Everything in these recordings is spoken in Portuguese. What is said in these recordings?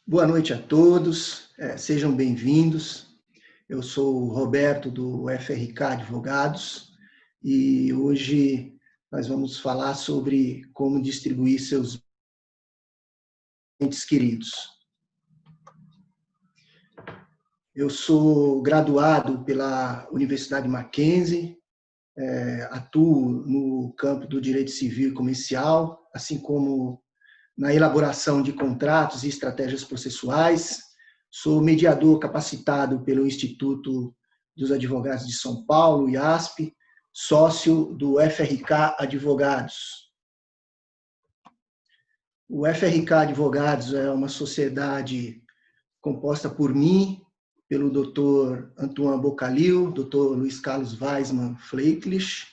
Boa noite a todos, sejam bem-vindos. Eu sou o Roberto do FRK Advogados e hoje nós vamos falar sobre como distribuir seus entes queridos. Eu sou graduado pela Universidade Mackenzie, atuo no campo do direito civil e comercial, assim como na elaboração de contratos e estratégias processuais. Sou mediador capacitado pelo Instituto dos Advogados de São Paulo, IASP, sócio do FRK Advogados. O FRK Advogados é uma sociedade composta por mim, pelo Dr. Antoine Bocalil, Dr. Luiz Carlos Weisman Fleitlich.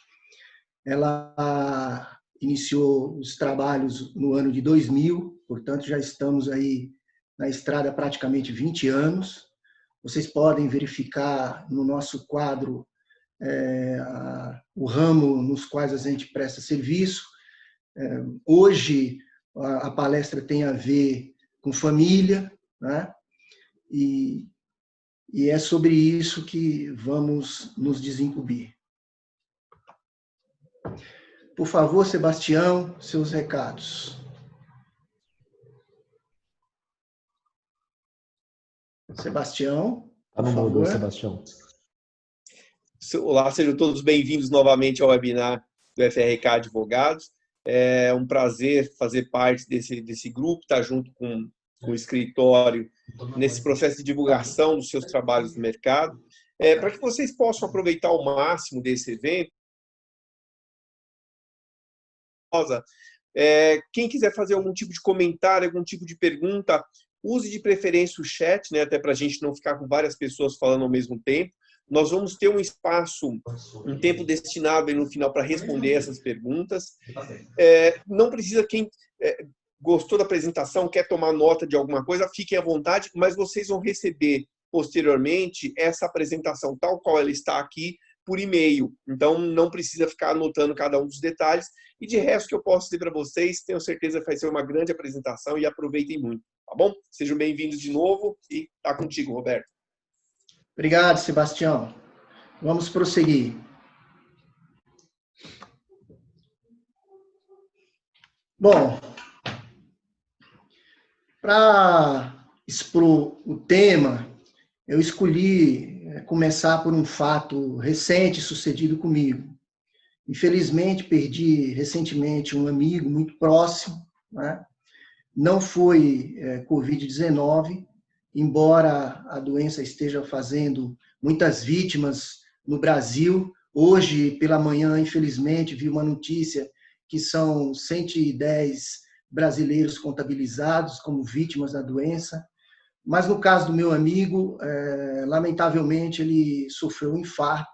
Ela iniciou os trabalhos no ano de 2000, portanto, já estamos aí na estrada há praticamente 20 anos. Vocês podem verificar no nosso quadro o ramo nos quais a gente presta serviço. Hoje, a palestra tem a ver com família, né? E é sobre isso que vamos nos desincumbir. Por favor, Sebastião, seus recados. Sebastião, por favor. Sebastião. Olá, sejam todos bem-vindos novamente ao webinar do FRK Advogados. É um prazer fazer parte desse grupo, estar junto com o escritório nesse processo de divulgação dos seus trabalhos no mercado, para que vocês possam aproveitar ao máximo desse evento. Quem quiser fazer algum tipo de comentário, algum tipo de pergunta, use de preferência o chat, né, até para a gente não ficar com várias pessoas falando ao mesmo tempo. Nós vamos ter um espaço, um tempo destinado aí no final para responder essas perguntas. Não precisa, quem gostou da apresentação, quer tomar nota de alguma coisa, fiquem à vontade, mas vocês vão receber posteriormente essa apresentação tal qual ela está aqui por e-mail. Então, não precisa ficar anotando cada um dos detalhes. E de resto, que eu posso dizer para vocês, tenho certeza que vai ser uma grande apresentação e aproveitem muito, tá bom? Sejam bem-vindos de novo e tá contigo, Roberto. Obrigado, Sebastião. Vamos prosseguir. Bom, para expor o tema, eu escolhi começar por um fato recente sucedido comigo. Infelizmente, perdi recentemente um amigo muito próximo, né? Não foi Covid-19, embora a doença esteja fazendo muitas vítimas no Brasil. Hoje, pela manhã, infelizmente, vi uma notícia que são 110 brasileiros contabilizados como vítimas da doença. Mas no caso do meu amigo, lamentavelmente, ele sofreu um infarto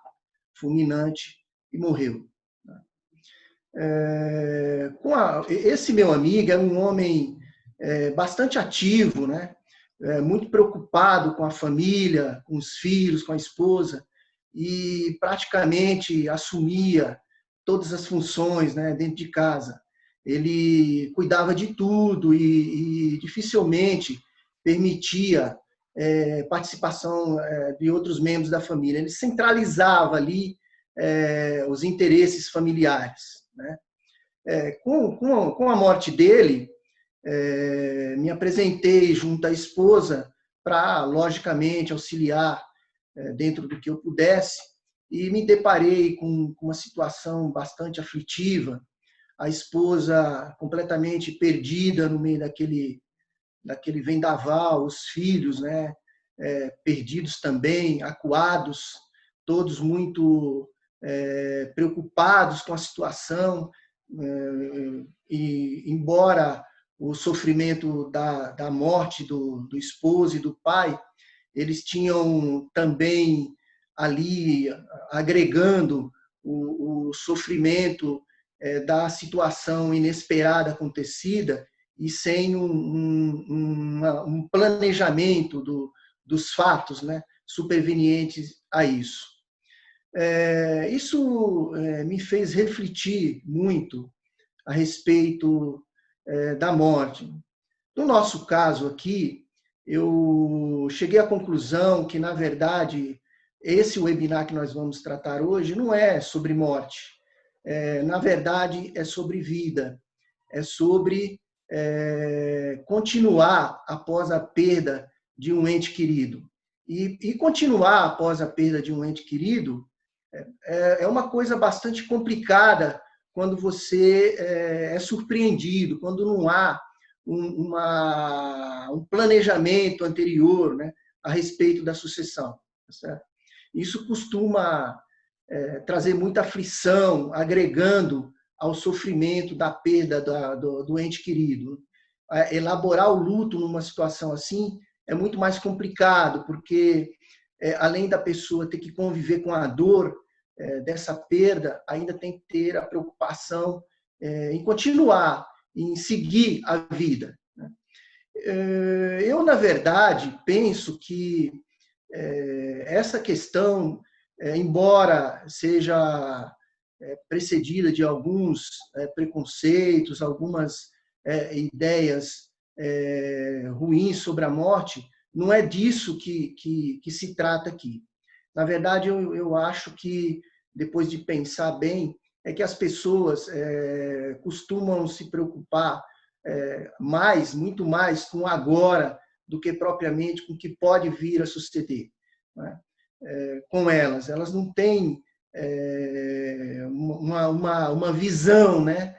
fulminante e morreu. Esse meu amigo era um homem bastante ativo, né? Muito preocupado com a família, com os filhos, com a esposa, e praticamente assumia todas as funções, né, dentro de casa. Ele cuidava de tudo e dificilmente permitia participação de outros membros da família. Ele centralizava ali os interesses familiares, né? Com a morte dele, me apresentei junto à esposa para, logicamente, auxiliar dentro do que eu pudesse, e me deparei com uma situação bastante aflitiva. A esposa completamente perdida no meio daquele vendaval, os filhos, né, perdidos também, acuados, todos muito preocupados com a situação, e embora o sofrimento da morte do esposo e do pai, eles tinham também ali agregando o sofrimento da situação inesperada acontecida e sem um planejamento dos fatos, né, supervenientes a isso. Isso me fez refletir muito a respeito da morte. No nosso caso aqui, eu cheguei à conclusão que, na verdade, esse webinar que nós vamos tratar hoje não é sobre morte. Na verdade, é sobre vida. É sobre continuar após a perda de um ente querido. E continuar após a perda de um ente querido é uma coisa bastante complicada quando você é surpreendido, quando não há um planejamento anterior, né, a respeito da sucessão. Tá certo? Isso costuma trazer muita aflição, agregando ao sofrimento da perda do ente querido. Elaborar o luto numa situação assim é muito mais complicado, porque além da pessoa ter que conviver com a dor dessa perda, ainda tem que ter a preocupação em continuar, em seguir a vida. Eu, na verdade, penso que essa questão, embora seja precedida de alguns preconceitos, algumas ideias ruins sobre a morte, não é disso que se trata aqui. Na verdade, eu acho que, depois de pensar bem, é que as pessoas costumam se preocupar muito mais com o agora do que propriamente com o que pode vir a suceder, né? Com elas. Elas não têm uma visão, né,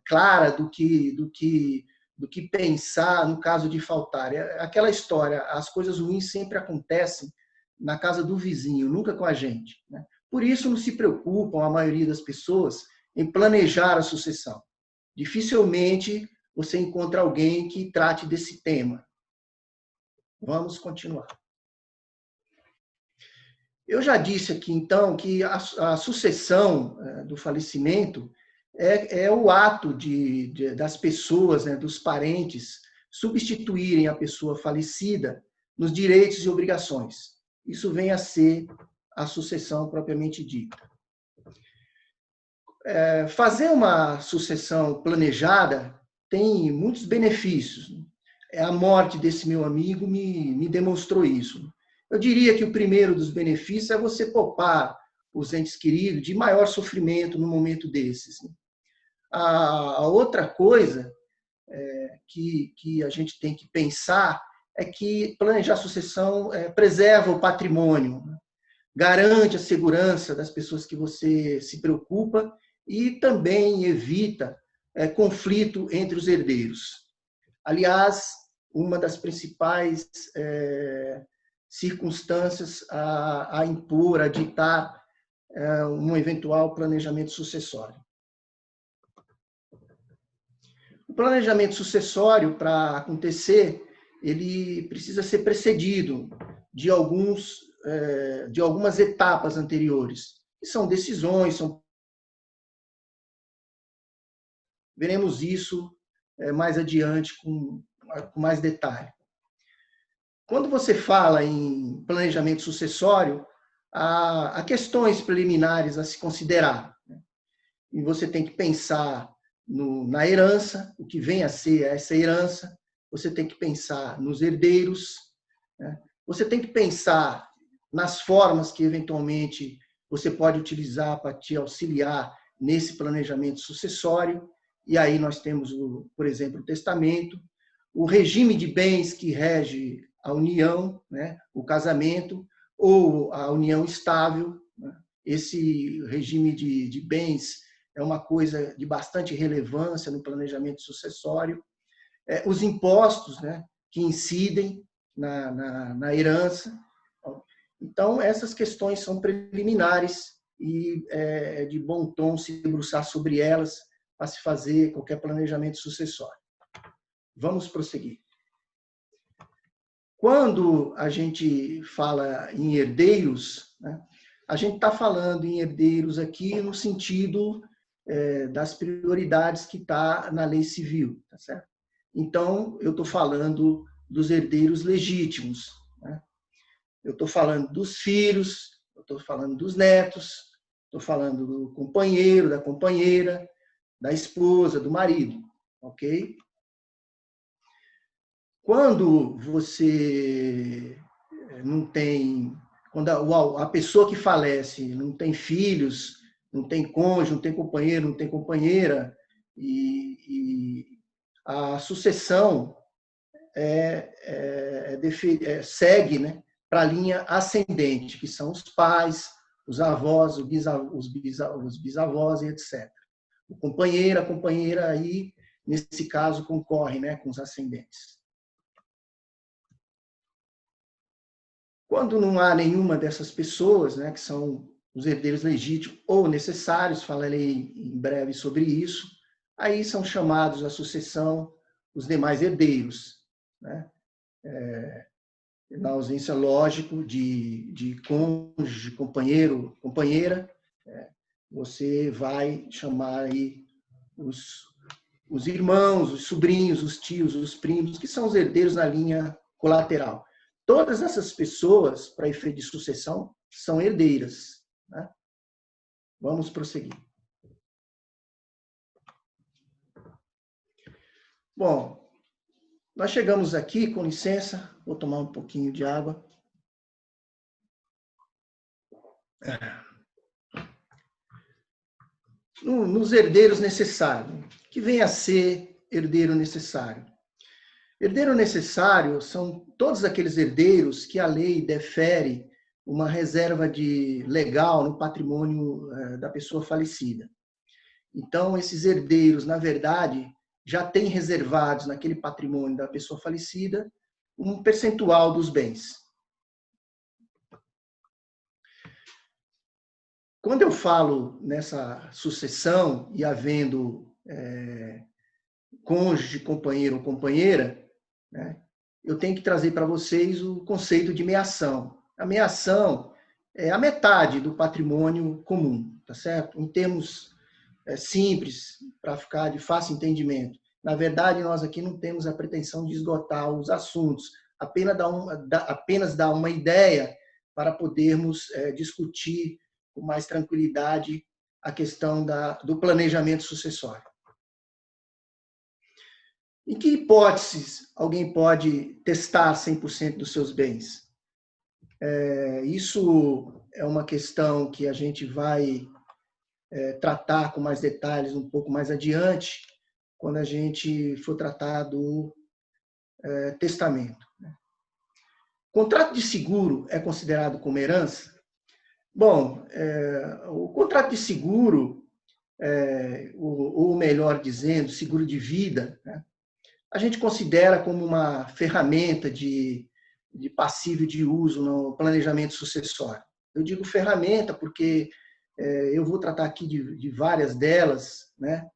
clara do que pensar no caso de faltar. Aquela história, as coisas ruins sempre acontecem na casa do vizinho, nunca com a gente, né? Por isso não se preocupam, a maioria das pessoas, em planejar a sucessão. Dificilmente você encontra alguém que trate desse tema. Vamos continuar. Eu já disse aqui, então, que a sucessão do falecimento é o ato das pessoas, né, dos parentes, substituírem a pessoa falecida nos direitos e obrigações. Isso vem a ser a sucessão propriamente dita. Fazer uma sucessão planejada tem muitos benefícios. A morte desse meu amigo me demonstrou isso. Eu diria que o primeiro dos benefícios é você poupar os entes queridos de maior sofrimento no momento desses. A outra coisa que a gente tem que pensar é que planejar a sucessão preserva o patrimônio, garante a segurança das pessoas que você se preocupa e também evita conflito entre os herdeiros. Aliás, uma das principais circunstâncias a impor, a ditar um eventual planejamento sucessório. O planejamento sucessório, para acontecer, ele precisa ser precedido de algumas etapas anteriores, que são decisões, veremos isso mais adiante com mais detalhe. Quando você fala em planejamento sucessório, há questões preliminares a se considerar, né? E você tem que pensar na herança, o que vem a ser essa herança, você tem que pensar nos herdeiros, né? Você tem que pensar nas formas que, eventualmente, você pode utilizar para te auxiliar nesse planejamento sucessório. E aí nós temos, por exemplo, o testamento, o regime de bens que rege a união, né, o casamento, ou a união estável, né? Esse regime de bens é uma coisa de bastante relevância no planejamento sucessório. Os impostos, né, que incidem na herança. Então, essas questões são preliminares e é de bom tom se debruçar sobre elas para se fazer qualquer planejamento sucessório. Vamos prosseguir. Quando a gente fala em herdeiros, né, a gente está falando em herdeiros aqui no sentido das prioridades que está na lei civil, tá certo? Então, eu estou falando dos herdeiros legítimos, né? Eu estou falando dos filhos, eu estou falando dos netos, estou falando do companheiro, da companheira, da esposa, do marido, ok? Quando você não tem, quando a pessoa que falece não tem filhos, não tem cônjuge, não tem companheiro, não tem companheira, e a sucessão segue, né, para a linha ascendente, que são os pais, os avós, os bisavós e etc. O companheiro, a companheira aí, nesse caso, concorre, né, com os ascendentes. Quando não há nenhuma dessas pessoas, né, que são os herdeiros legítimos ou necessários, falarei em breve sobre isso, aí são chamados à sucessão os demais herdeiros, né? Na ausência, lógico, de cônjuge, companheiro, companheira, você vai chamar aí os irmãos, os sobrinhos, os tios, os primos, que são os herdeiros na linha colateral. Todas essas pessoas, para efeito de sucessão, são herdeiras, né? Vamos prosseguir. Bom, nós chegamos aqui, com licença, vou tomar um pouquinho de água. Nos herdeiros necessários. Que vem a ser herdeiro necessário? Herdeiro necessário são todos aqueles herdeiros que a lei defere uma reserva legal no patrimônio da pessoa falecida. Então, esses herdeiros, na verdade, já têm reservados naquele patrimônio da pessoa falecida um percentual dos bens. Quando eu falo nessa sucessão e havendo cônjuge, companheiro ou companheira, né, eu tenho que trazer para vocês o conceito de meação. A meação é a metade do patrimônio comum, tá certo? Em termos simples, para ficar de fácil entendimento. Na verdade, nós aqui não temos a pretensão de esgotar os assuntos, apenas dar uma ideia para podermos discutir com mais tranquilidade a questão do planejamento sucessório. Em que hipóteses alguém pode testar 100% dos seus bens? Isso é uma questão que a gente vai tratar com mais detalhes um pouco mais adiante, quando a gente for tratar do testamento. Contrato de seguro é considerado como herança? Bom, o contrato de seguro, ou melhor dizendo, seguro de vida, né, a gente considera como uma ferramenta de passível de uso no planejamento sucessório. Eu digo ferramenta porque eu vou tratar aqui de várias delas, né?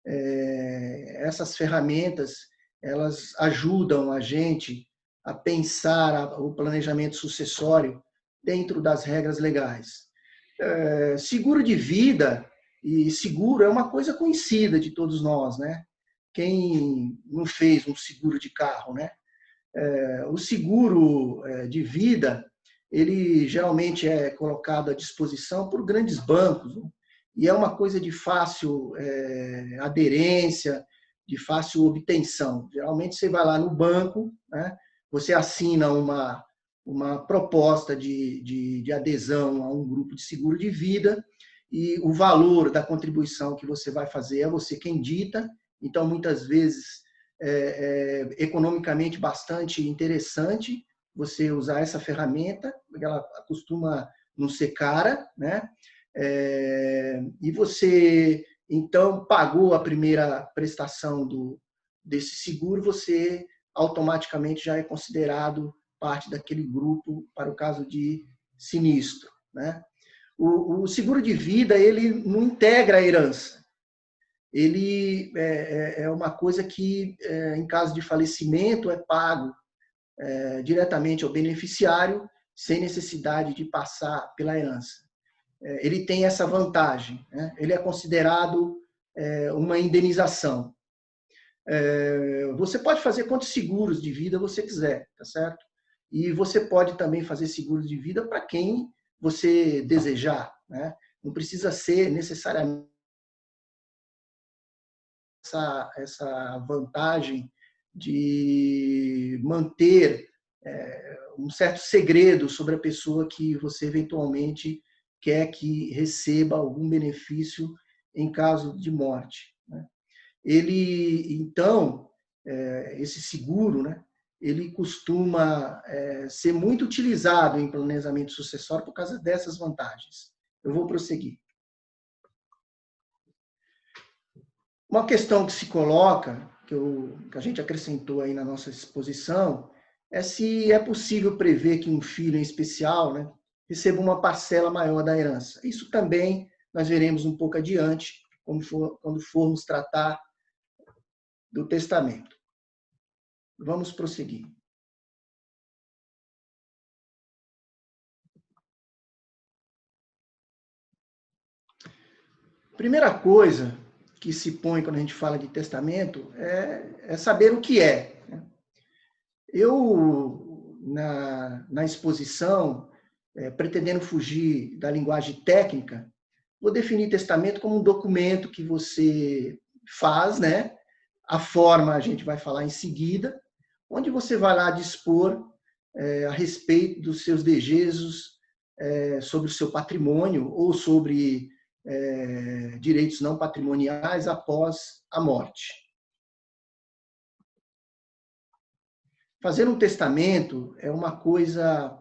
Essas ferramentas, elas ajudam a gente a pensar o planejamento sucessório dentro das regras legais. Seguro de vida e seguro é uma coisa conhecida de todos nós, né? Quem não fez um seguro de carro, né? O seguro de vida, ele geralmente é colocado à disposição por grandes bancos, né? E é uma coisa de fácil aderência, de fácil obtenção. Geralmente você vai lá no banco, né? Você assina uma proposta de adesão a um grupo de seguro de vida e o valor da contribuição que você vai fazer é você quem dita. Então, muitas vezes, economicamente bastante interessante você usar essa ferramenta, porque ela costuma não ser cara, né? E você, então, pagou a primeira prestação desse seguro, você automaticamente já é considerado parte daquele grupo para o caso de sinistro, né? O seguro de vida, ele não integra a herança. Ele é uma coisa que, em caso de falecimento, é pago diretamente ao beneficiário, sem necessidade de passar pela herança. Ele tem essa vantagem, né? Ele é considerado uma indenização. Você pode fazer quantos seguros de vida você quiser, tá certo? E você pode também fazer seguros de vida para quem você desejar, né? Não precisa ser necessariamente essa vantagem de manter um certo segredo sobre a pessoa que você eventualmente quer que receba algum benefício em caso de morte, né? Então, esse seguro, né, ele costuma ser muito utilizado em planejamento sucessório por causa dessas vantagens. Eu vou prosseguir. Uma questão que se coloca, que a gente acrescentou aí na nossa exposição, é se é possível prever que um filho em especial, né, receba uma parcela maior da herança. Isso também nós veremos um pouco adiante, quando formos tratar do testamento. Vamos prosseguir. Primeira coisa que se põe quando a gente fala de testamento é saber o que é. Eu, na exposição, pretendendo fugir da linguagem técnica, vou definir testamento como um documento que você faz, né? A forma a gente vai falar em seguida, onde você vai lá dispor a respeito dos seus desejos sobre o seu patrimônio ou sobre direitos não patrimoniais após a morte. Fazer um testamento é uma coisa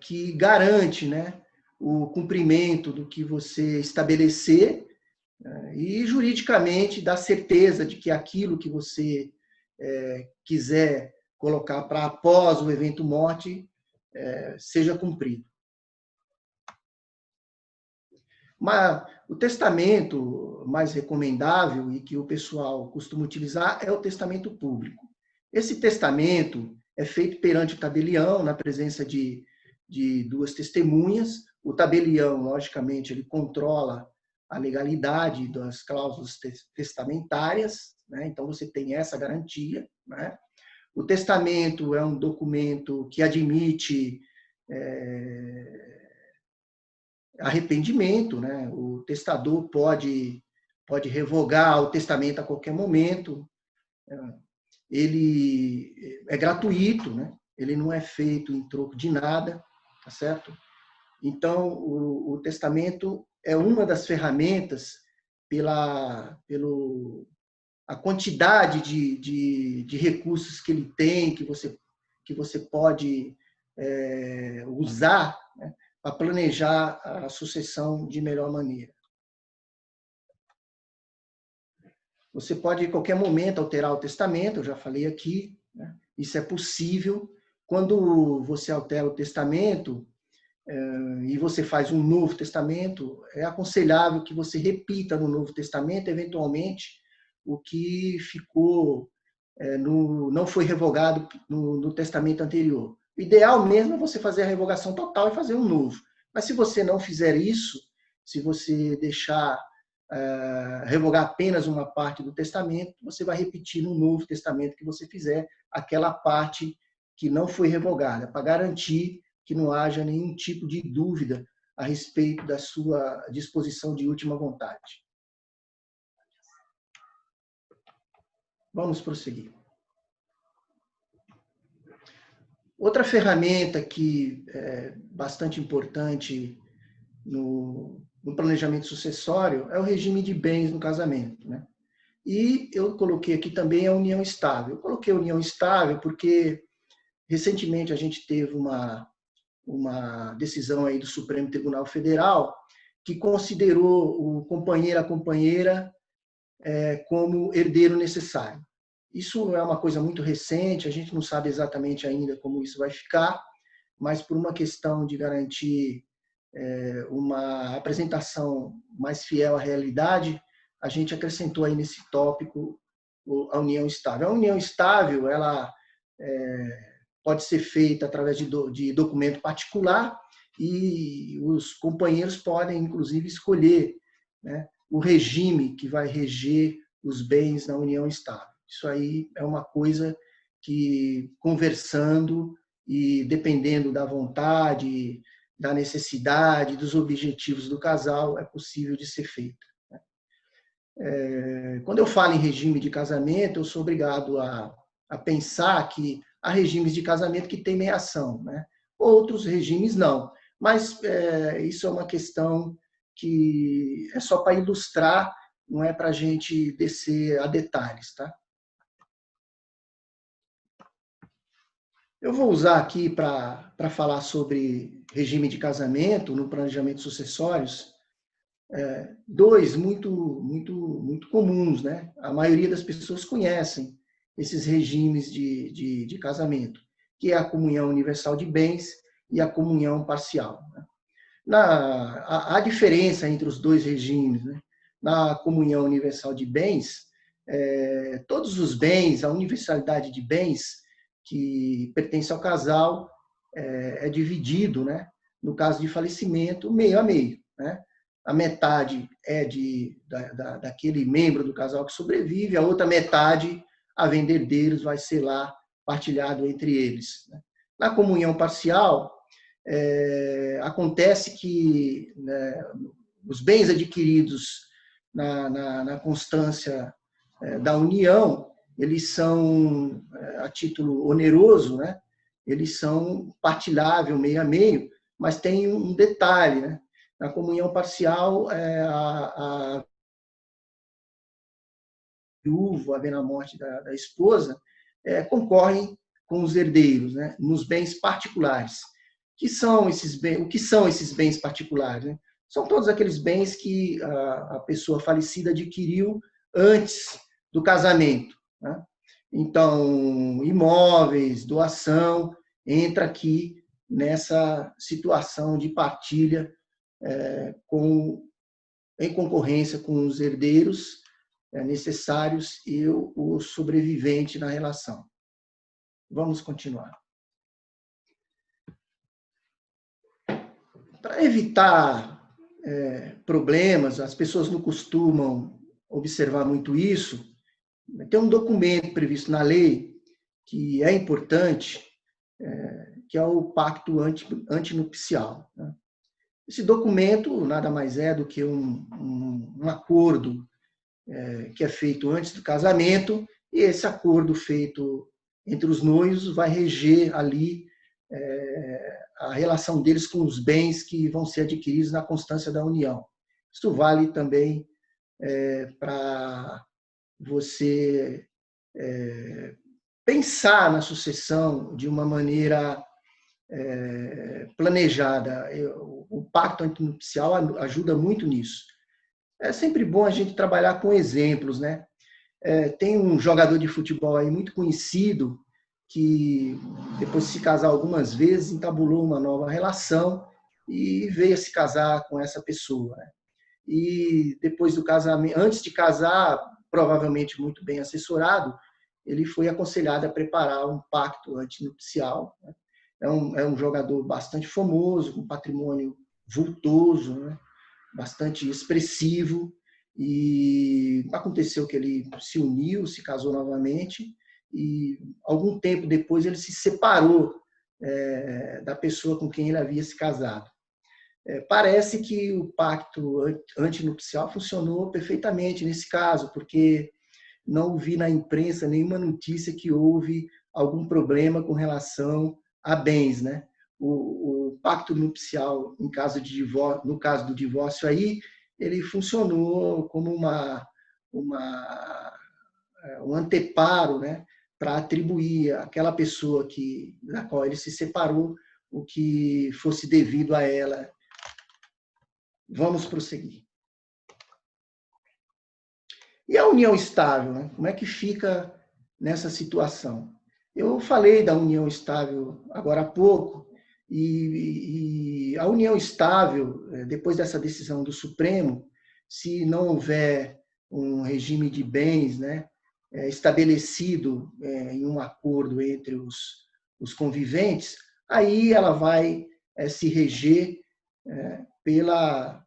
que garante, né, o cumprimento do que você estabelecer e juridicamente dá certeza de que aquilo que você quiser colocar para após o evento morte seja cumprido. Mas o testamento mais recomendável e que o pessoal costuma utilizar é o testamento público. Esse testamento é feito perante o tabelião, na presença de duas testemunhas. O tabelião, logicamente, ele controla a legalidade das cláusulas testamentárias, né? Então você tem essa garantia, né? O testamento é um documento que admite arrependimento, né? O testador pode revogar o testamento a qualquer momento. Ele é gratuito, né? Ele não é feito em troco de nada, tá certo? Então, o testamento é uma das ferramentas pela a quantidade de recursos que ele tem, que você pode usar, né, para planejar a sucessão de melhor maneira. Você pode, em qualquer momento, alterar o testamento, eu já falei aqui, né? Isso é possível. Quando você altera o testamento e você faz um novo testamento, é aconselhável que você repita no Novo Testamento, eventualmente, o que ficou, não foi revogado no testamento anterior. O ideal mesmo é você fazer a revogação total e fazer um novo. Mas se você não fizer isso, se você deixar revogar apenas uma parte do testamento, você vai repetir no Novo Testamento que você fizer aquela parte que não foi revogada, para garantir que não haja nenhum tipo de dúvida a respeito da sua disposição de última vontade. Vamos prosseguir. Outra ferramenta que é bastante importante no planejamento sucessório é o regime de bens no casamento, né? E eu coloquei aqui também a união estável. Eu coloquei a união estável porque recentemente a gente teve uma decisão aí do Supremo Tribunal Federal que considerou o companheiro, a companheira como herdeiro necessário. Isso é uma coisa muito recente, a gente não sabe exatamente ainda como isso vai ficar, mas por uma questão de garantir uma apresentação mais fiel à realidade, a gente acrescentou aí nesse tópico a união estável. A união estável, ela pode ser feita através de documento particular e os companheiros podem, inclusive, escolher, né, o regime que vai reger os bens na união estável. Isso aí é uma coisa que, conversando e dependendo da vontade, da necessidade, dos objetivos do casal, é possível de ser feito. Quando eu falo em regime de casamento, eu sou obrigado a a pensar que há regimes de casamento que têm meiação, né? Outros regimes não. Mas isso é uma questão que é só para ilustrar, não é para a gente descer a detalhes, tá? Eu vou usar aqui para falar sobre regime de casamento no planejamento sucessórios, dois muito comuns, né? A maioria das pessoas conhecem esses regimes de casamento, que é a comunhão universal de bens e a comunhão parcial, né? Há diferença entre os dois regimes, né? Na comunhão universal de bens, todos os bens, a universalidade de bens que pertence ao casal é dividido, né? No caso de falecimento, meio a meio, né? A metade é daquele membro do casal que sobrevive, a outra metade, havendo herdeiros, vai ser lá partilhado entre eles, né? Na comunhão parcial, acontece que, né, os bens adquiridos na constância da união, eles são, a título oneroso, né? Eles são partilháveis meio a meio, mas tem um detalhe, né? Na comunhão parcial, a viúva, havendo a morte da esposa, concorrem com os herdeiros, né? Nos bens particulares. O que são esses bens particulares, né? São todos aqueles bens que a pessoa falecida adquiriu antes do casamento, né? Então, imóveis, doação, entra aqui nessa situação de partilha em concorrência com os herdeiros necessários e o sobrevivente na relação. Vamos continuar. Para evitar problemas, as pessoas não costumam observar muito isso. Tem um documento previsto na lei que é importante, que é o Pacto Antinupcial, né? Esse documento nada mais é do que um acordo que é feito antes do casamento, e esse acordo feito entre os noivos vai reger ali a relação deles com os bens que vão ser adquiridos na constância da união. Isso vale também para você pensar na sucessão de uma maneira planejada. O pacto antinupcial ajuda muito nisso. É sempre bom a gente trabalhar com exemplos, né? Tem um jogador de futebol aí muito conhecido que, depois de se casar algumas vezes, entabulou uma nova relação e veio a se casar com essa pessoa, né? E depois do casamento, antes de casar, provavelmente muito bem assessorado, ele foi aconselhado a preparar um pacto antinupcial, né? É um jogador bastante famoso, com patrimônio vultoso, né? Bastante expressivo, e aconteceu que ele se uniu, se casou novamente, e algum tempo depois ele se separou da pessoa com quem ele havia se casado. Parece que o pacto antinupcial funcionou perfeitamente nesse caso, porque não vi na imprensa nenhuma notícia que houve algum problema com relação a bens, né? O pacto nupcial, no caso do divórcio aí, ele funcionou como um anteparo, né, para atribuir àquela pessoa da qual ele se separou o que fosse devido a ela. Vamos prosseguir. E a união estável, né? Como é que fica nessa situação? Eu falei da união estável agora há pouco, e a união estável, depois dessa decisão do Supremo, se não houver um regime de bens, né, estabelecido em um acordo entre os conviventes, aí ela vai se reger pela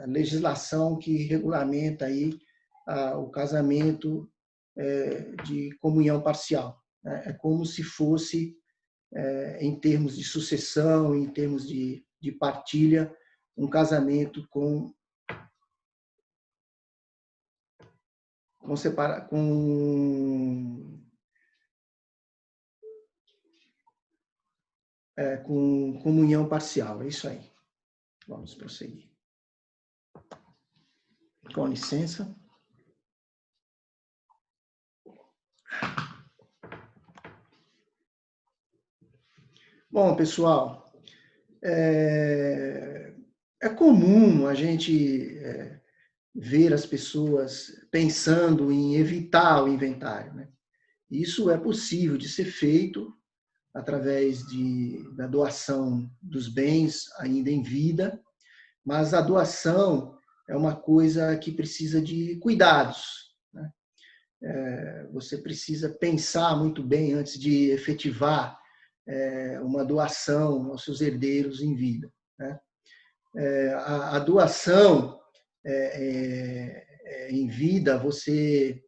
legislação que regulamenta aí o casamento de comunhão parcial, né? É como se fosse, em termos de sucessão, em termos de partilha, um casamento com com comunhão parcial. É isso aí. Vamos prosseguir. Com licença. Bom, pessoal, é comum a gente ver as pessoas pensando em evitar o inventário, né? Isso é possível de ser feito através da doação dos bens ainda em vida, mas a doação é uma coisa que precisa de cuidados, né? Você precisa pensar muito bem antes de efetivar uma doação aos seus herdeiros em vida, né? A doação em vida você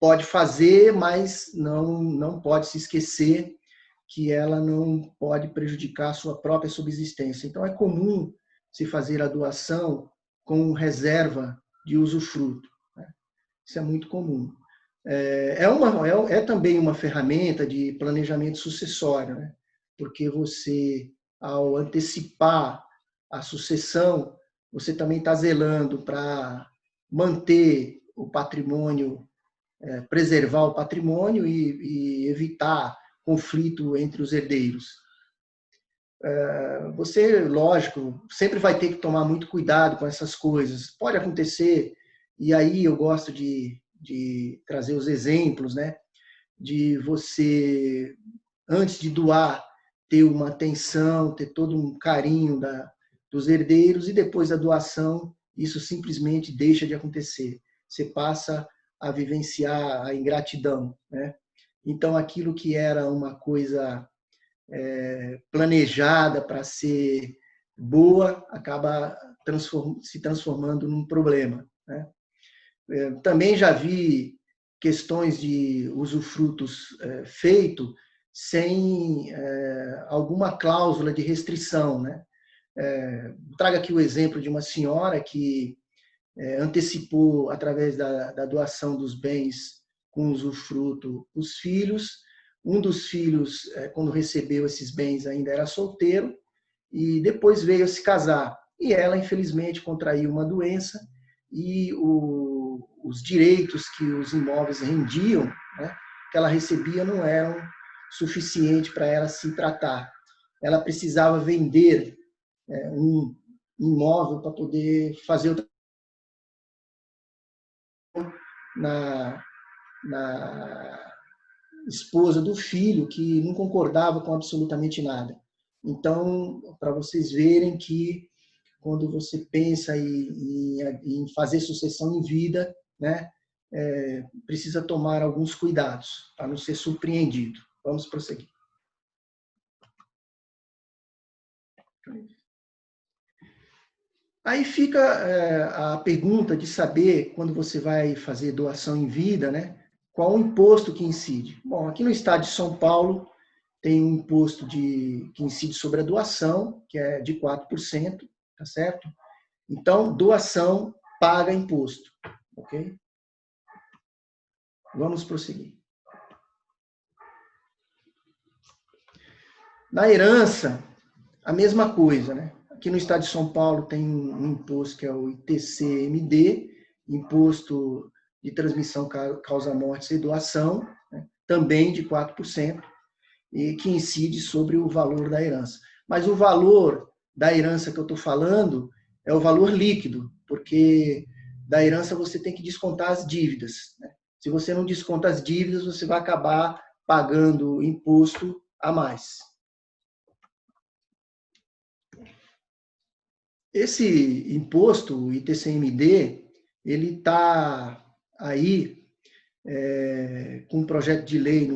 pode fazer, mas não pode se esquecer que ela não pode prejudicar a sua própria subsistência. Então, é comum se fazer a doação com reserva de usufruto, né? Isso é muito comum. É também uma ferramenta de planejamento sucessório, né? Porque você, ao antecipar a sucessão, você também está zelando para manter o patrimônio, preservar o patrimônio e evitar conflito entre os herdeiros. Você, lógico, sempre vai ter que tomar muito cuidado com essas coisas. Pode acontecer, e aí eu gosto de trazer os exemplos, né? De você, antes de doar, ter uma atenção, ter todo um carinho dos herdeiros, e depois da doação, isso simplesmente deixa de acontecer. Você passa a vivenciar a ingratidão, né? Então, aquilo que era uma coisa planejada para ser boa, acaba se transformando num problema, né? Também já vi questões de usufrutos feito sem alguma cláusula de restrição, né? Trago aqui o exemplo de uma senhora que antecipou, através da doação dos bens com usufruto, os filhos. Um dos filhos, quando recebeu esses bens, ainda era solteiro, e depois veio a se casar. E ela, infelizmente, contraiu uma doença, e os direitos que os imóveis rendiam, né, que ela recebia, não eram suficientes para ela se tratar. Ela precisava vender um imóvel para poder fazer o na esposa do filho, que não concordava com absolutamente nada. Então, para vocês verem que quando você pensa em fazer sucessão em vida, né, precisa tomar alguns cuidados para não ser surpreendido. Vamos prosseguir. Aí fica a pergunta de saber, quando você vai fazer doação em vida, né, qual o imposto que incide. Bom, aqui no estado de São Paulo, tem um imposto que incide sobre a doação, que é de 4%, tá certo? Então, doação paga imposto, ok? Vamos prosseguir. Na herança, a mesma coisa, né? Aqui no estado de São Paulo tem um imposto que é o ITCMD, Imposto de Transmissão Causa-Mortes e Doação, né? Também de 4%, e que incide sobre o valor da herança. Mas o valor da herança que eu estou falando é o valor líquido, porque da herança você tem que descontar as dívidas, né? Se você não desconta as dívidas, você vai acabar pagando imposto a mais. Esse imposto, o ITCMD, ele está aí com um projeto de lei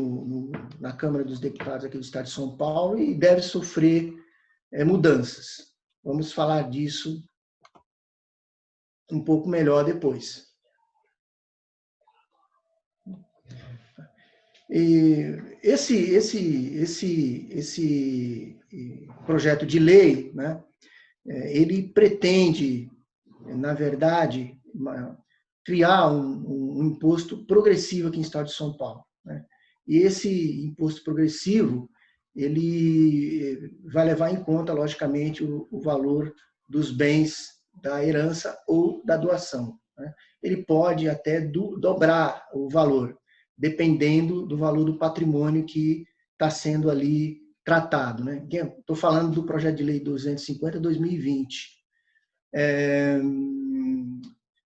na Câmara dos Deputados aqui do Estado de São Paulo e deve sofrer mudanças. Vamos falar disso um pouco melhor depois. E esse projeto de lei, né, ele pretende, na verdade, criar um imposto progressivo aqui no estado de São Paulo, né? E esse imposto progressivo, ele vai levar em conta, logicamente, o valor dos bens da herança ou da doação, né? Ele pode até dobrar o valor, dependendo do valor do patrimônio que está sendo ali tratado, né? Estou falando do projeto de lei 250/2020.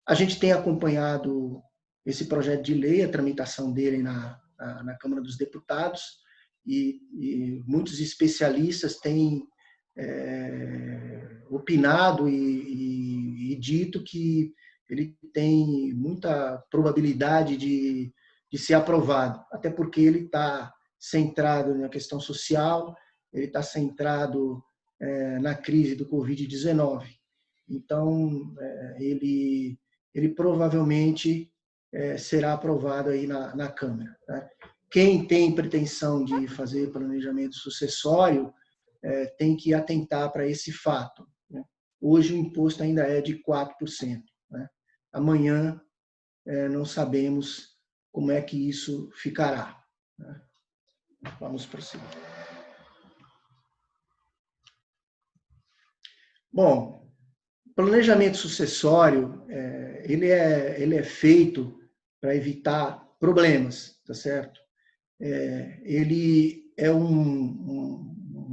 A gente tem acompanhado esse projeto de lei, a tramitação dele na Câmara dos Deputados, e muitos especialistas têm opinado e dito que ele tem muita probabilidade de ser aprovado, até porque ele está centrado na questão social, ele está centrado na crise do Covid-19. Então, ele provavelmente será aprovado aí na Câmara, né? Quem tem pretensão de fazer planejamento sucessório tem que atentar para esse fato, né? Hoje o imposto ainda é de 4%, né? Amanhã não sabemos como é que isso ficará, né? Vamos prosseguir. Bom, planejamento sucessório, ele é feito para evitar problemas, tá certo? Ele é um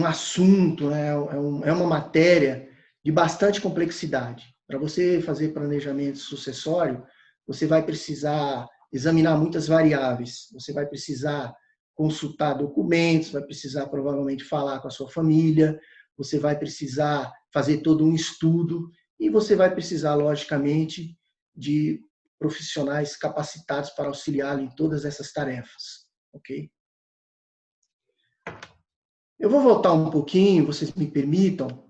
assunto, né? É uma matéria de bastante complexidade. Para você fazer planejamento sucessório, você vai precisar examinar muitas variáveis, você vai precisar consultar documentos, vai precisar provavelmente falar com a sua família, você vai precisar fazer todo um estudo e você vai precisar, logicamente, de profissionais capacitados para auxiliá-lo em todas essas tarefas, ok? Eu vou voltar um pouquinho, vocês me permitam,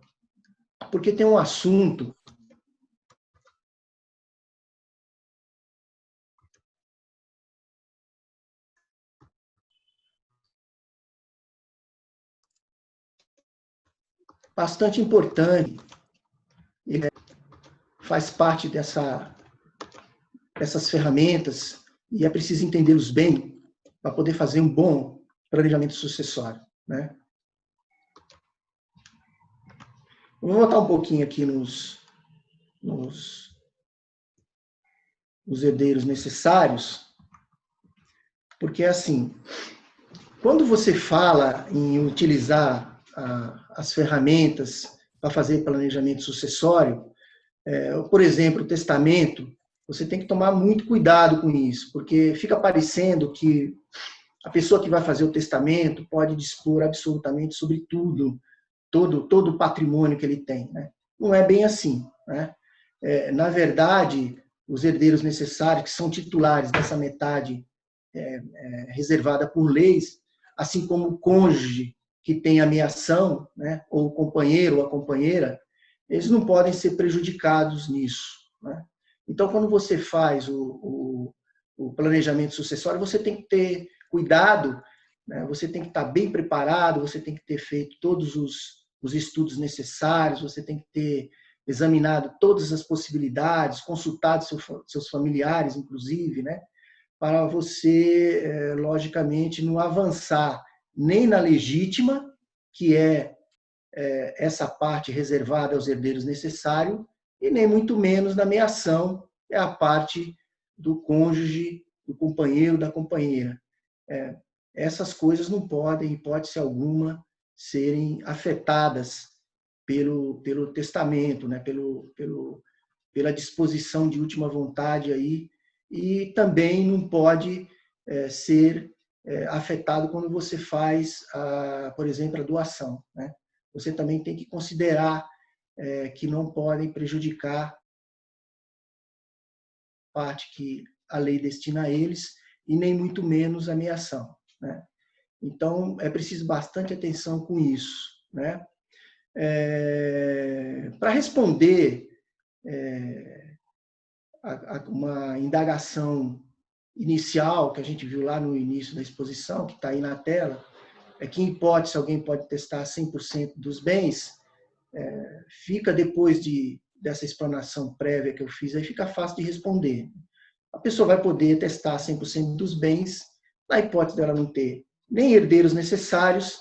porque tem um assunto bastante importante, ele faz parte dessas ferramentas e é preciso entendê-los bem para poder fazer um bom planejamento sucessório, né? Eu vou voltar um pouquinho aqui nos herdeiros necessários, porque, assim, quando você fala em utilizar as ferramentas para fazer planejamento sucessório, por exemplo, o testamento, você tem que tomar muito cuidado com isso, porque fica parecendo que a pessoa que vai fazer o testamento pode dispor absolutamente sobre tudo, todo o patrimônio que ele tem, né? Não é bem assim, né? Na verdade, os herdeiros necessários, que são titulares dessa metade reservada por leis, assim como o cônjuge que tem ameação, né, ou o companheiro ou a companheira, eles não podem ser prejudicados nisso, né? Então, quando você faz o planejamento sucessório, você tem que ter cuidado, né? Você tem que estar bem preparado, você tem que ter feito todos os estudos necessários, você tem que ter examinado todas as possibilidades, consultado seus familiares, inclusive, né? Para você, logicamente, não avançar nem na legítima, que é essa parte reservada aos herdeiros necessários, e nem muito menos na meação, é a parte do cônjuge, do companheiro, da companheira. Essas coisas não podem, em hipótese alguma, serem afetadas pelo testamento, né? Pela disposição de última vontade aí, e também não pode ser afetado quando você faz, por exemplo, a doação, né? Você também tem que considerar que não podem prejudicar a parte que a lei destina a eles e nem muito menos a meação, né? Então, é preciso bastante atenção com isso, né? Para responder uma indagação inicial que a gente viu lá no início da exposição, que está aí na tela, é que, em hipótese, alguém pode testar 100% dos bens, fica depois dessa explanação prévia que eu fiz, aí fica fácil de responder. A pessoa vai poder testar 100% dos bens, na hipótese dela não ter nem herdeiros necessários,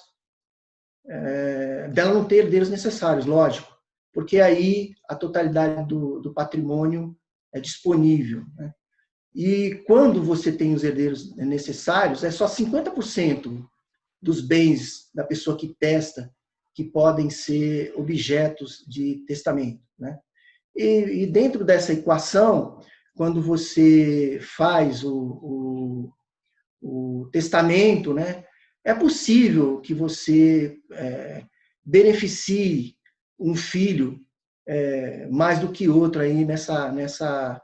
dela não ter herdeiros necessários, lógico, porque aí a totalidade do patrimônio é disponível, né? E quando você tem os herdeiros necessários, é só 50% dos bens da pessoa que testa que podem ser objetos de testamento, né? E dentro dessa equação, quando você faz o testamento, né, é possível que você beneficie um filho mais do que outro aí nessa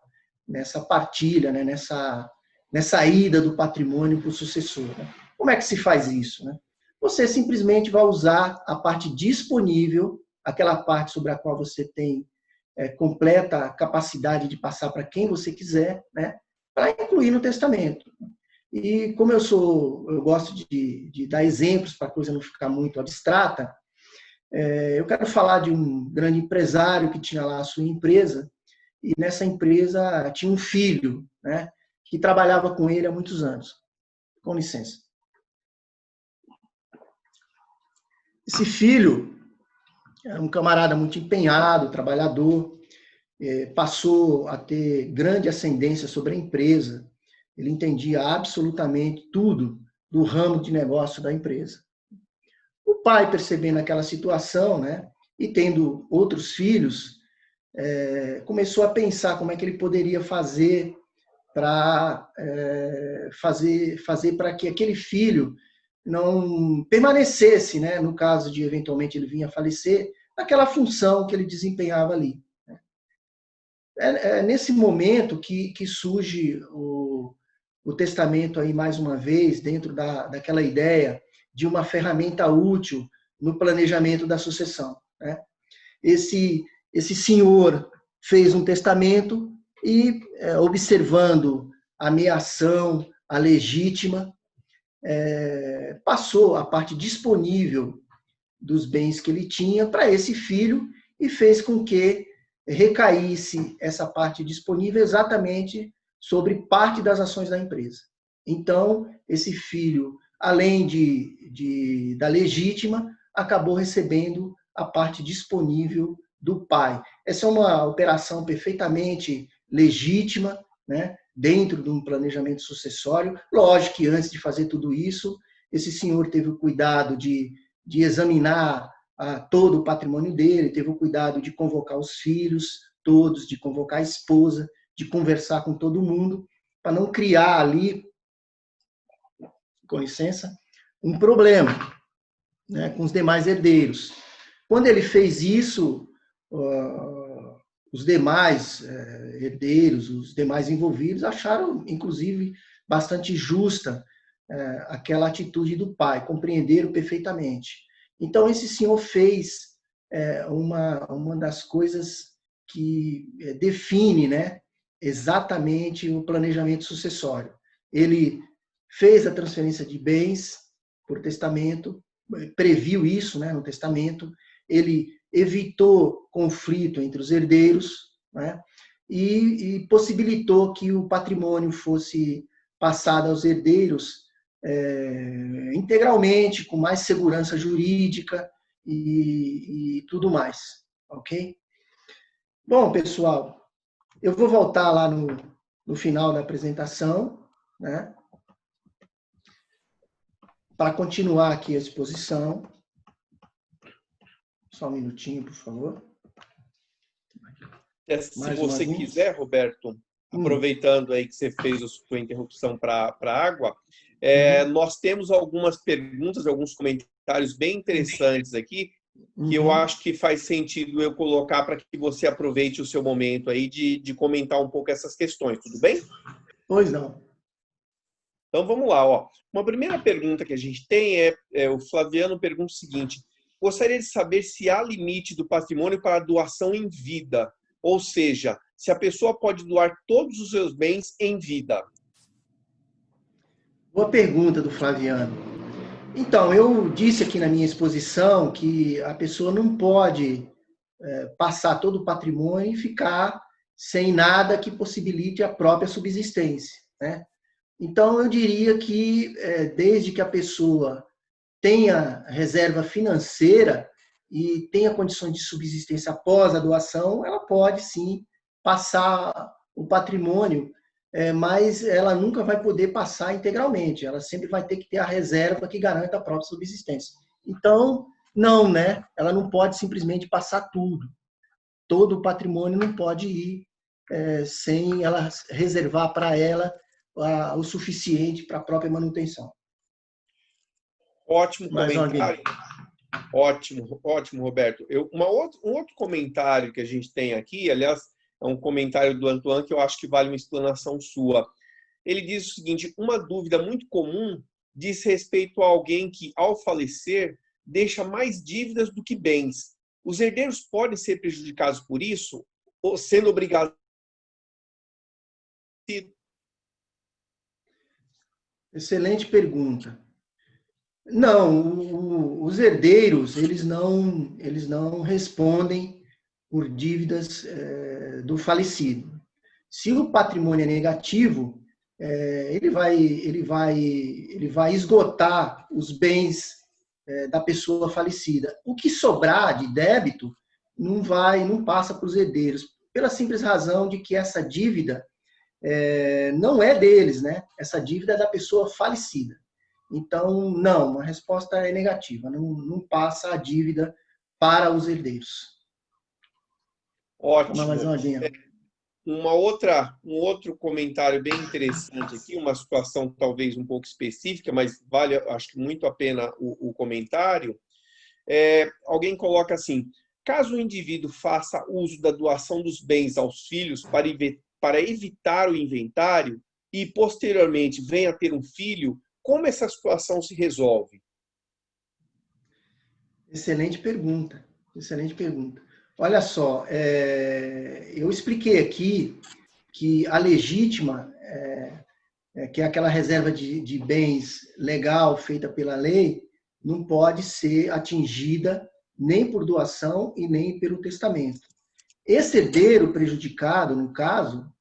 partilha, né, nessa ida do patrimônio para o sucessor, né? Como é que se faz isso, né? Você simplesmente vai usar a parte disponível, aquela parte sobre a qual você tem completa capacidade de passar para quem você quiser, né, para incluir no testamento. E como eu gosto de dar exemplos para a coisa não ficar muito abstrata, eu quero falar de um grande empresário que tinha lá a sua empresa, e nessa empresa tinha um filho, né, que trabalhava com ele há muitos anos. Com licença. Esse filho era um camarada muito empenhado, trabalhador, passou a ter grande ascendência sobre a empresa. Ele entendia absolutamente tudo do ramo de negócio da empresa. O pai, percebendo aquela situação, né, e tendo outros filhos, começou a pensar como é que ele poderia fazer para fazer para que aquele filho não permanecesse, né, no caso de eventualmente ele vir a falecer, naquela função que ele desempenhava ali. É nesse momento que surge o testamento aí mais uma vez, dentro daquela ideia de uma ferramenta útil no planejamento da sucessão, né? Esse senhor fez um testamento e, observando a meação, a legítima, passou a parte disponível dos bens que ele tinha para esse filho e fez com que recaísse essa parte disponível exatamente sobre parte das ações da empresa. Então, esse filho, além da legítima, acabou recebendo a parte disponível do pai. Essa é uma operação perfeitamente legítima, né, dentro de um planejamento sucessório. Lógico que antes de fazer tudo isso, esse senhor teve o cuidado de examinar todo o patrimônio dele, teve o cuidado de convocar os filhos todos, de convocar a esposa, de conversar com todo mundo, para não criar ali, com licença, um problema, né, com os demais herdeiros. Quando ele fez isso, os demais herdeiros, os demais envolvidos, acharam, inclusive, bastante justa aquela atitude do pai, compreenderam perfeitamente. Então, esse senhor fez uma das coisas que define, né, exatamente o planejamento sucessório. Ele fez a transferência de bens por testamento, previu isso, né, no testamento, ele evitou conflito entre os herdeiros, né, e possibilitou que o patrimônio fosse passado aos herdeiros integralmente, com mais segurança jurídica e tudo mais, ok? Bom, pessoal, eu vou voltar lá no final da apresentação, né, para continuar aqui a exposição. Só um minutinho, por favor. Se você quiser, Roberto, aproveitando aí que você fez a sua interrupção para a água, nós temos algumas perguntas, alguns comentários bem interessantes aqui, que eu acho que faz sentido eu colocar para que você aproveite o seu momento aí de comentar um pouco essas questões, tudo bem? Pois não. Então vamos lá, ó. Uma primeira pergunta que a gente tem o Flaviano pergunta o seguinte: gostaria de saber se há limite do patrimônio para doação em vida, ou seja, se a pessoa pode doar todos os seus bens em vida. Boa pergunta do Flaviano. Então, eu disse aqui na minha exposição que a pessoa não pode passar todo o patrimônio e ficar sem nada que possibilite a própria subsistência, né? Então, eu diria que, desde que a pessoa tenha reserva financeira e tenha condições de subsistência após a doação, ela pode, sim, passar o patrimônio, mas ela nunca vai poder passar integralmente. Ela sempre vai ter que ter a reserva que garanta a própria subsistência. Então, não, né? Ela não pode simplesmente passar tudo. Todo o patrimônio não pode ir sem ela reservar para ela o suficiente para a própria manutenção. Ótimo Mais alguém? comentário. Ótimo, ótimo, Roberto. Um outro comentário que a gente tem aqui, aliás, é um comentário do Antoine que eu acho que vale uma explanação sua. Ele diz o seguinte: uma dúvida muito comum diz respeito a alguém que, ao falecer, deixa mais dívidas do que bens. Os herdeiros podem ser prejudicados por isso, ou sendo obrigados? Excelente pergunta. Não, os herdeiros, eles não respondem por dívidas do falecido. Se o patrimônio é negativo, ele vai esgotar os bens da pessoa falecida. O que sobrar de débito não passa para os herdeiros, pela simples razão de que essa dívida não é deles, né? Essa dívida é da pessoa falecida. Então, não, a resposta é negativa, não passa a dívida para os herdeiros. Toma mais Ótimo. uma aguinha. Um outro comentário bem interessante aqui, uma situação talvez um pouco específica, mas vale, acho que muito a pena o comentário. Alguém coloca assim: caso o indivíduo faça uso da doação dos bens aos filhos para evitar o inventário e posteriormente venha a ter um filho, como essa situação se resolve? Excelente pergunta, excelente pergunta. Olha só, eu expliquei aqui que a legítima, que é aquela reserva de bens legal feita pela lei, não pode ser atingida nem por doação e nem pelo testamento. Esse herdeiro prejudicado, no caso,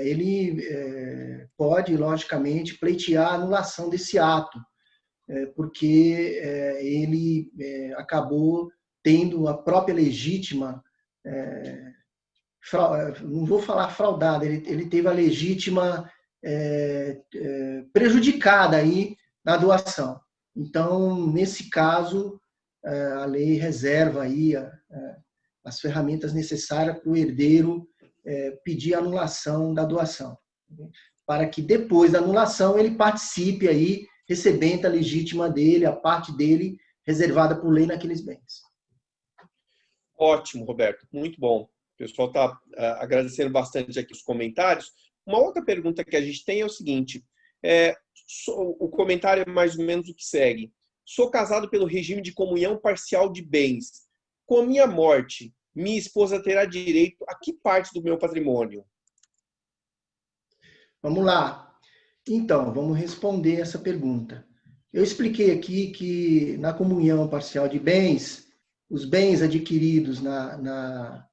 ele pode, logicamente, pleitear a anulação desse ato, porque ele acabou tendo a própria legítima, não vou falar fraudada, ele teve a legítima prejudicada aí na doação. Então, nesse caso, a lei reserva aí as ferramentas necessárias para o herdeiro pedir a anulação da doação, para que depois da anulação ele participe aí, recebendo a legítima dele, a parte dele reservada por lei naqueles bens. Ótimo, Roberto, muito bom. O pessoal está agradecendo bastante aqui os comentários. Uma outra pergunta que a gente tem é o seguinte: o comentário é mais ou menos o que segue. Sou casado pelo regime de comunhão parcial de bens. Com a minha morte, minha esposa terá direito a que parte do meu patrimônio? Vamos lá. Então, vamos responder essa pergunta. Eu expliquei aqui que na comunhão parcial de bens, os bens adquiridos na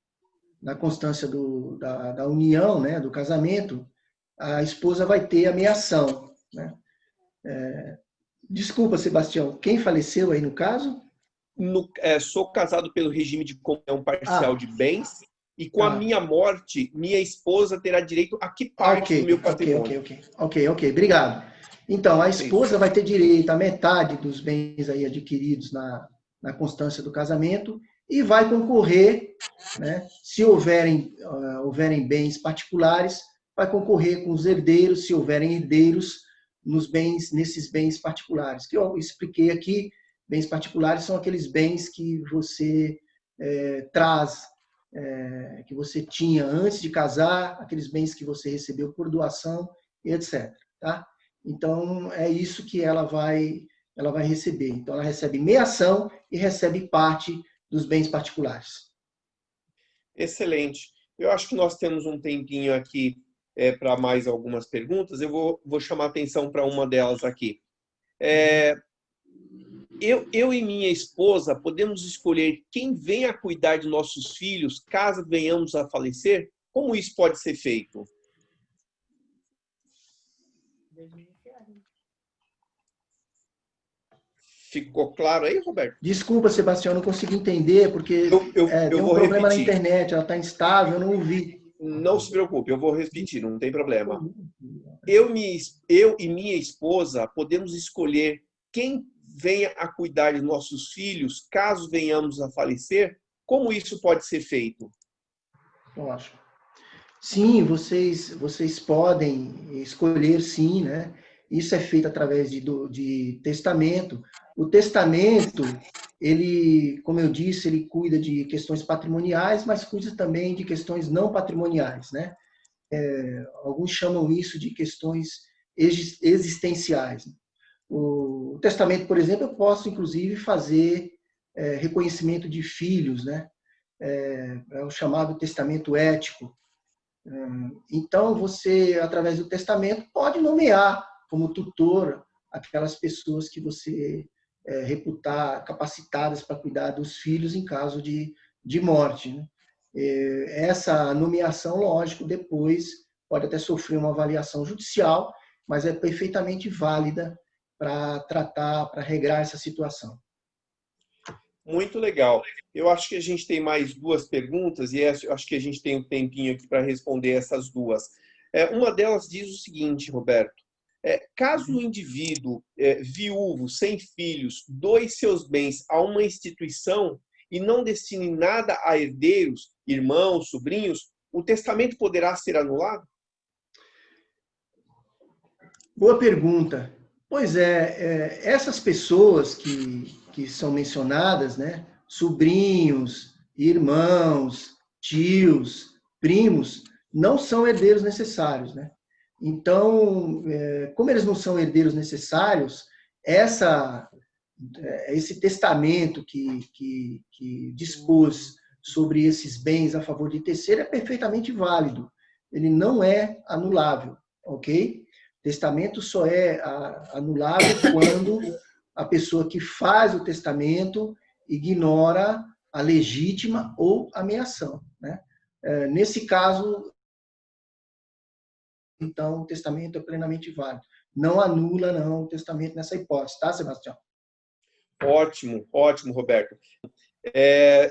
constância da união, né, do casamento, a esposa vai ter a meação, né? Desculpa, Sebastião, quem faleceu aí no caso? Sou casado pelo regime de comunhão parcial de bens e com a tá. minha morte, minha esposa terá direito a que parte do meu patrimônio? Ok, obrigado. Então, a esposa vai ter direito à metade dos bens aí adquiridos na constância do casamento e vai concorrer, né, se houverem bens particulares, vai concorrer com os herdeiros, se houverem herdeiros, nesses bens particulares. Que eu expliquei aqui, bens particulares são aqueles bens que você traz, que você tinha antes de casar, aqueles bens que você recebeu por doação, etc. Tá? Então, é isso que ela vai receber. Então, ela recebe meação e recebe parte dos bens particulares. Excelente. Eu acho que nós temos um tempinho aqui para mais algumas perguntas. Eu vou chamar atenção para uma delas aqui. Eu e minha esposa podemos escolher quem vem a cuidar de nossos filhos caso venhamos a falecer? Como isso pode ser feito? Ficou claro aí, Roberto? Desculpa, Sebastião, eu não consegui entender, porque Eu deu um vou problema na repetir. internet, ela está instável, eu não ouvi. Não se preocupe, eu vou repetir, não tem problema. Eu e minha esposa podemos escolher quem venha a cuidar de nossos filhos, caso venhamos a falecer. Como isso pode ser feito? Ótimo. Sim, vocês podem escolher, sim, né? Isso é feito através de testamento. O testamento, ele, como eu disse, ele cuida de questões patrimoniais, mas cuida também de questões não patrimoniais, né? Alguns chamam isso de questões existenciais. O testamento, por exemplo, eu posso, inclusive, fazer reconhecimento de filhos, né? É o chamado testamento ético. Então, você, através do testamento, pode nomear como tutor aquelas pessoas que você reputar capacitadas para cuidar dos filhos em caso de morte, né? Essa nomeação, lógico, depois pode até sofrer uma avaliação judicial, mas é perfeitamente válida para tratar, para regrar essa situação. Muito legal. Eu acho que a gente tem mais duas perguntas e eu acho que a gente tem um tempinho aqui para responder essas duas. Uma delas diz o seguinte, Roberto. Caso o indivíduo viúvo, sem filhos, doe seus bens a uma instituição e não destine nada a herdeiros, irmãos, sobrinhos, o testamento poderá ser anulado? Boa pergunta. Pois essas pessoas que são mencionadas, né, sobrinhos, irmãos, tios, primos, não são herdeiros necessários, né? Então, como eles não são herdeiros necessários, esse testamento que dispôs sobre esses bens a favor de terceiro é perfeitamente válido. Ele não é anulável, ok? Testamento só é anulável quando a pessoa que faz o testamento ignora a legítima ou ameação, né? Nesse caso, então, o testamento é plenamente válido. Não anula, não, o testamento nessa hipótese, tá, Sebastião? Ótimo, ótimo, Roberto.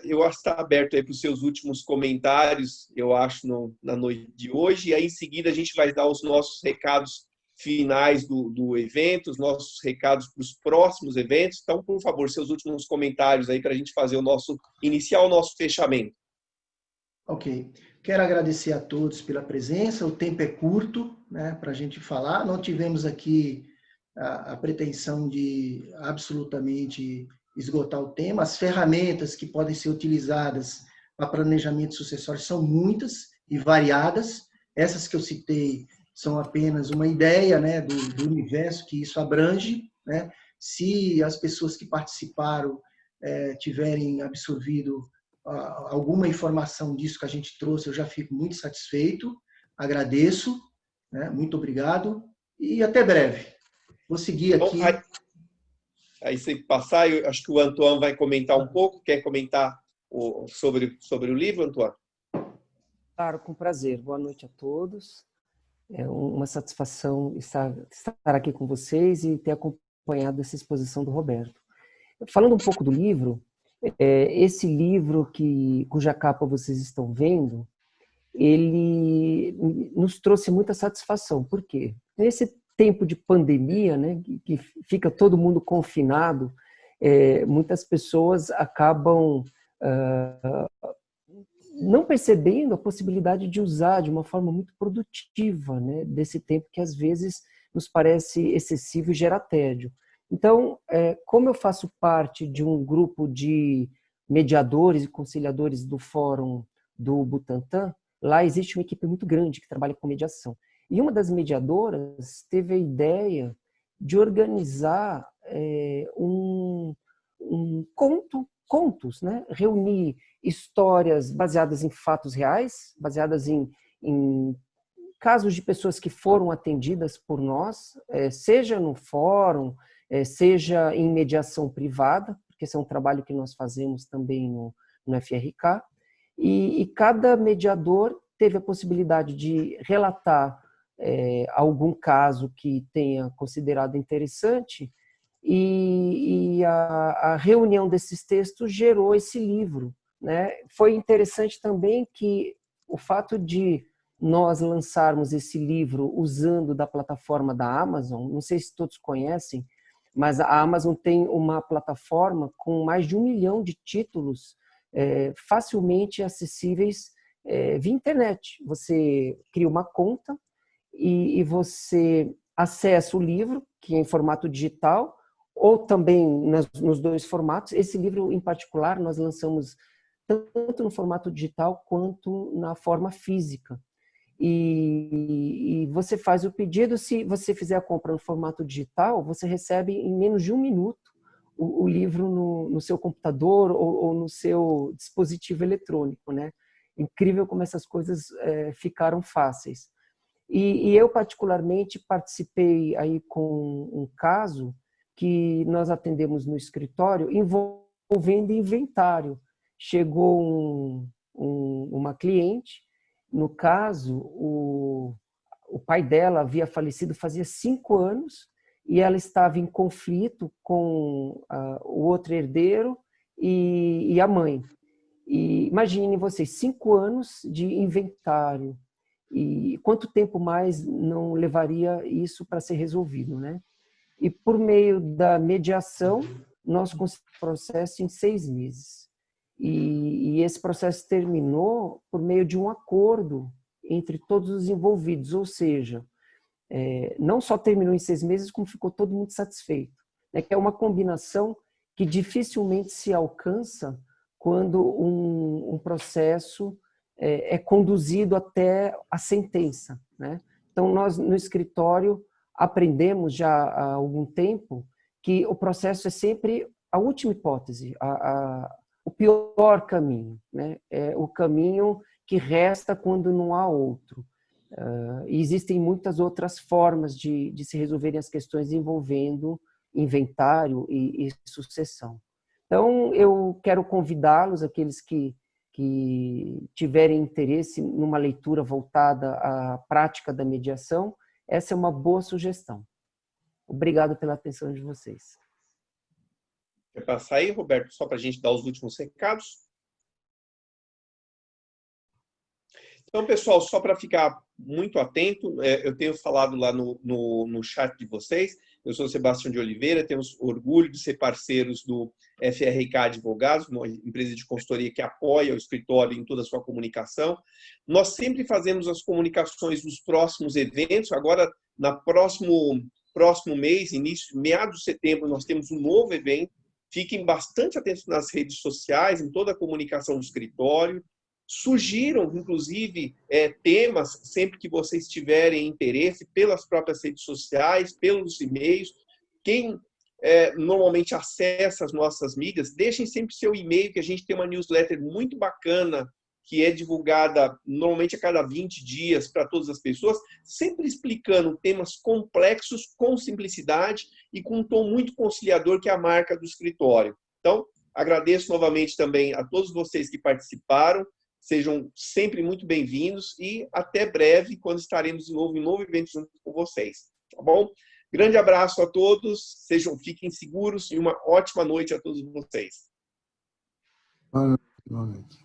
Eu acho que está aberto aí para os seus últimos comentários, eu acho, na noite de hoje, e aí em seguida a gente vai dar os nossos recados finais do evento, os nossos recados para os próximos eventos. Então, por favor, seus últimos comentários aí para a gente fazer iniciar o nosso fechamento. Ok. Quero agradecer a todos pela presença. O tempo é curto, né, para a gente falar. Não tivemos aqui a pretensão de absolutamente esgotar o tema. As ferramentas que podem ser utilizadas para planejamento sucessório são muitas e variadas. Essas que eu citei são apenas uma ideia, né, do universo que isso abrange, né? Se as pessoas que participaram tiverem absorvido alguma informação disso que a gente trouxe, eu já fico muito satisfeito, agradeço, né? Muito obrigado e até breve. Vou seguir aqui. Bom, aí se passar, eu acho que o Antoine vai comentar um pouco. Quer comentar sobre o livro, Antoine? Claro, com prazer. Boa noite a todos. É uma satisfação estar aqui com vocês e ter acompanhado essa exposição do Roberto. Falando um pouco do livro, esse livro cuja capa vocês estão vendo, ele nos trouxe muita satisfação. Por quê? Nesse tempo de pandemia, né, que fica todo mundo confinado, muitas pessoas acabam não percebendo a possibilidade de usar de uma forma muito produtiva, né, desse tempo que às vezes nos parece excessivo e gera tédio. Então, como eu faço parte de um grupo de mediadores e conciliadores do Fórum do Butantã, lá existe uma equipe muito grande que trabalha com mediação. E uma das mediadoras teve a ideia de organizar contos, né? Reunir histórias baseadas em fatos reais, baseadas em casos de pessoas que foram atendidas por nós, seja no fórum, seja em mediação privada, porque esse é um trabalho que nós fazemos também no FRK, e cada mediador teve a possibilidade de relatar algum caso que tenha considerado interessante, e a reunião desses textos gerou esse livro, né? Foi interessante também que o fato de nós lançarmos esse livro usando da plataforma da Amazon, não sei se todos conhecem, mas a Amazon tem uma plataforma com mais de 1 milhão de títulos facilmente acessíveis via internet. Você cria uma conta e você acessa o livro, que é em formato digital, ou também nos dois formatos. Esse livro, em particular, nós lançamos tanto no formato digital quanto na forma física. E você faz o pedido, se você fizer a compra no formato digital, você recebe em menos de 1 minuto o livro no seu computador ou no seu dispositivo eletrônico, né? Incrível como essas coisas ficaram fáceis. E eu, particularmente, participei aí com um caso que nós atendemos no escritório envolvendo inventário. Chegou uma cliente, no caso, o pai dela havia falecido fazia 5 anos e ela estava em conflito com o outro herdeiro e a mãe. E imaginem vocês, 5 anos de inventário. E quanto tempo mais não levaria isso para ser resolvido, né? E por meio da mediação, nós conseguimos o processo em 6 meses. E esse processo terminou por meio de um acordo entre todos os envolvidos, ou seja, não só terminou em 6 meses, como ficou todo mundo satisfeito. Que é uma combinação que dificilmente se alcança quando um processo é conduzido até a sentença, né? Então, nós no escritório aprendemos já há algum tempo que o processo é sempre a última hipótese, o pior caminho, né? É o caminho que resta quando não há outro. E existem muitas outras formas de se resolverem as questões envolvendo inventário e sucessão. Então, eu quero convidá-los, aqueles que tiverem interesse numa leitura voltada à prática da mediação, essa é uma boa sugestão. Obrigado pela atenção de vocês. Quer passar aí, Roberto, só para a gente dar os últimos recados? Então, pessoal, só para ficar muito atento, eu tenho falado lá no chat de vocês, eu sou Sebastião de Oliveira, temos orgulho de ser parceiros do FRK Advogados, uma empresa de consultoria que apoia o escritório em toda a sua comunicação. Nós sempre fazemos as comunicações dos próximos eventos, agora, no próximo mês, meados de setembro, nós temos um novo evento. Fiquem bastante atentos nas redes sociais, em toda a comunicação do escritório. Sugiram, inclusive, temas, sempre que vocês tiverem interesse, pelas próprias redes sociais, pelos e-mails. Quem normalmente acessa as nossas mídias, deixem sempre seu e-mail, que a gente tem uma newsletter muito bacana, que é divulgada normalmente a cada 20 dias para todas as pessoas, sempre explicando temas complexos com simplicidade e com um tom muito conciliador, que é a marca do escritório. Então, agradeço novamente também a todos vocês que participaram. Sejam sempre muito bem-vindos e até breve, quando estaremos de novo em novo evento junto com vocês. Tá bom? Grande abraço a todos, fiquem seguros e uma ótima noite a todos vocês. Boa noite.